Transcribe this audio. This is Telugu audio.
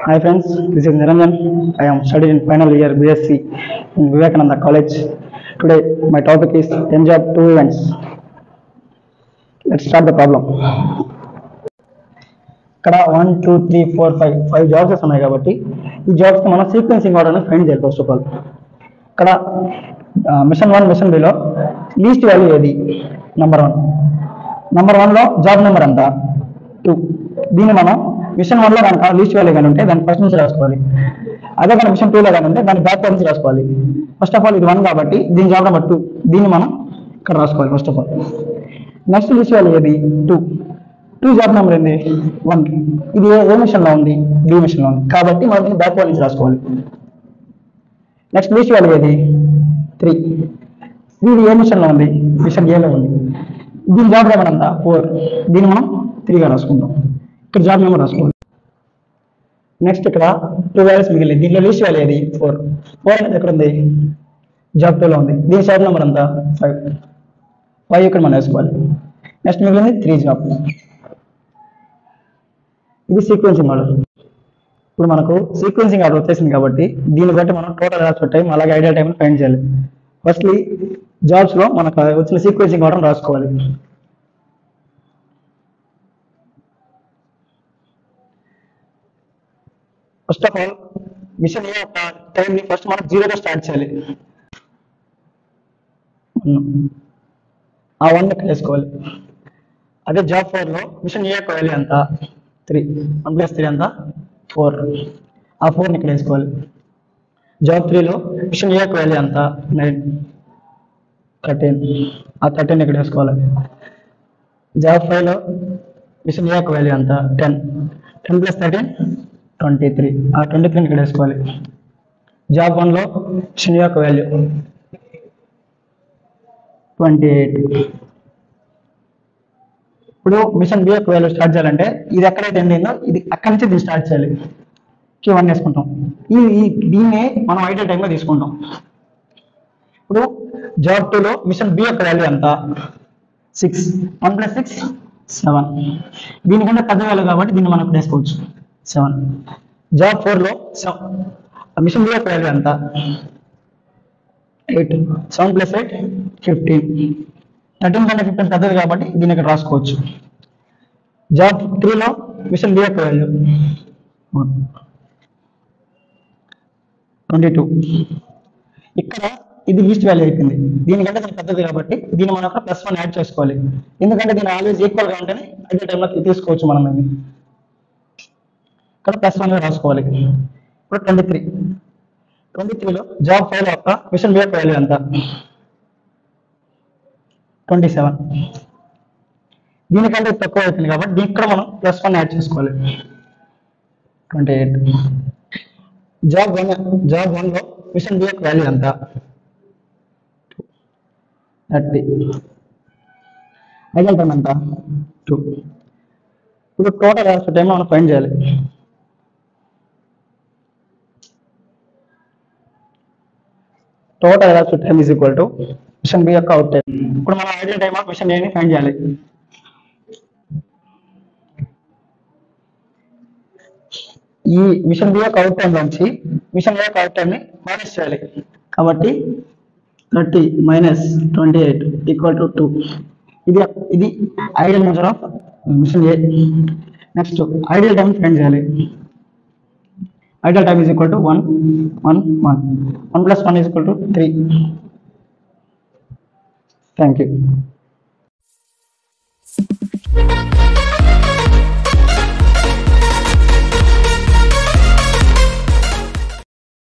Hi friends, this is Niranjan. I am studying in final year BSc in Vivekananda College. Today my topic is NJOB 2 events. Let's start the problem. ఇక్కడ 1 2 3 4 5 జాబ్స్ ఉన్నాయి కాబట్టి ఈ జాబ్స్ మనం సీక్వెన్సింగ్ ఆర్డర్ ఫైండ్ చేయాలి. ఫస్ట్ ఆఫ్ ఆల్ ఇక్కడ machine 1 machine below least value ఏది? నెంబర్ 1 లో జాబ్ నెంబర్ ఎంత? 2. దీన్ని మనం మిషన్ 1 లో కనుక లీస్ట్ వాల్యూ కానీ ఉంటే దాన్ని ఫస్ట్ నుంచి రాసుకోవాలి. అదే కానీ మిషన్ 2 లో కానీ ఉంటే దాన్ని బ్యాక్ నుంచి రాసుకోవాలి. ఫస్ట్ ఆఫ్ ఆల్ ఇది 1 కాబట్టి దీని జాబ్ నెంబర్ 2, దీన్ని మనం ఇక్కడ రాసుకోవాలి first of all. Next least value ఏది? 2 జాబ్ నెంబర్ ఏంది? 1. ఇది ఏ మిషన్ లో ఉంది? బి మిషన్ లో ఉంది కాబట్టి మనం దీన్ని బ్యాక్ నుంచి రాసుకోవాలి. నెక్స్ట్ లీస్ట్ వాల్యూ ఏది? 3. ఇది ఏ మిషన్ లో ఉంది? మిషన్ ఏలో ఉంది. దీని జాబ్ నెంబర్ అంతా 4, దీన్ని మనం 3గా రాసుకుంటాం. ఇక్కడ జాబ్ నెంబర్ రాసుకోవాలి. నెక్స్ట్ ఇక్కడ 2 వాల్యూస్ మిగిలింది. దీంట్లో లీస్ట్ వాల్యూ ఏది? 4 అనేది ఎక్కడ ఉంది? జాబ్ 2 లో ఉంది. దీని జాబ్ నెంబర్ అంతా 5 ఇక్కడ మనం వేసుకోవాలి. నెక్స్ట్ మిగిలింది 3 జాబ్. ఇది సీక్వెన్సింగ్ ఆర్డర్. ఇప్పుడు మనకు సీక్వెన్సింగ్ ఆర్డర్ వచ్చేసింది కాబట్టి దీన్ని బట్టి మనం టోటల్ రాసుకున్న టైం అలాగే ఐడియల్ టైం ఫైండ్ చేయాలి. ఫస్ట్లీ జాబ్స్ లో మనకు వచ్చిన సీక్వెన్సింగ్ ఆర్డర్ రాసుకోవాలి. First of all machine A యొక్క టైం ని ఫస్ట్ మనం 0గా స్టార్ట్ చేయాలి. ఆ 1 ఇక్కడ వేసుకోవాలి. అదే జాబ్ 4 లో మిషన్ ఏ యొక్క వాల్యూ ఎంత? 3. 1 + 3 ఎంత? 4. ఆ 4ని ఇక్కడ వేసుకోవాలి. జాబ్ 3 లో మిషన్ ఏ యొక్క వాల్యూ ఎంత? 9. 13. ఆ 13 ఇక్కడ వేసుకోవాలి. జాబ్ 5 లో మిషన్ ఏ యొక్క వాల్యూ ఎంత? 10. 10 + 13 23. ఆ 23ని ఇక్కడ వేసుకోవాలి. జాబ్ 1 లో మిషన్ యొక్క వాల్యూ 28. ఇప్పుడు మిషన్ బి యొక్క వాల్యూ స్టార్ట్ చేయాలంటే ఇది ఎక్కడైతే ఎండ్ అయిందో ఇది అక్కడి నుంచి దీన్ని స్టార్ట్ చేయాలి. Q1 వేసుకుంటాం. దీన్నే మనం ఐడియల్ టైంలో తీసుకుంటాం. ఇప్పుడు జాబ్ 2 లో మిషన్ బి యొక్క వాల్యూ ఎంత? 6. 1 + 6 7. దీనికంటే పెద్ద వాల్యూ కాబట్టి దీన్ని మనం ఇక్కడ వేసుకోవచ్చు 7. జాబ్ 4 లో మిషన్ బి యొక్క వాల్యూ ఎంత? 8. 7 + 8 15. 13 కంటే 15 పెద్దది కాబట్టి దీన్ని ఇక్కడ రాసుకోవచ్చు. జాబ్ 3 లో మిషన్ బి యొక్క వాల్యూ 22. ఇక్కడ ఇది లీస్ట్ వాల్యూ అయిపోయింది. దీనికంటే దాని పెద్దది కాబట్టి దీన్ని మనం +1 యాడ్ చేసుకోవాలి. ఎందుకంటే దీన్ని ఆల్వేస్ ఈక్వల్ గా ఉంటేనే అదే టైంలో తీసుకోవచ్చు మనం దీన్ని. ఇక్కడ +1 రాసుకోవాలి. ఇప్పుడు 23 లో జాబ్ 5 యొక్క మిషన్ బి యొక్క వాల్యూ ఎంత? 27. దీనికంటే తక్కువ అవుతుంది కాబట్టి ఇక్కడ మనం +1 యాడ్ చేసుకోవాలి. 28. జాబ్ 1 లో మిషన్ బి యొక్క వాల్యూ ఎంత? 30. ఐడియల్ టైం ఎంత? 2. ఇప్పుడు టోటల్ అవర్స్ టైం మనం ఫైండ్ చేయాలి. Total hours time is equal to machine B యొక్క అవుట్ టైం. ఇప్పుడు మనం ఐడియల్ టైం ఆఫ్ మిషన్ ఏని ఫైండ్ చేయాలి. ఈ మిషన్ బి యొక్క అవుట్ టైం నుంచి మిషన్ ఏ యొక్క అవుట్ టైం ని మైనస్ చేయాలి. కాబట్టి 30 - 28 = 2. ఇది ideal measure of machine A. Next ideal time find చేయాలి. Ideal time is equal to 1 1 1. 1 + 1 = 3. Thank you.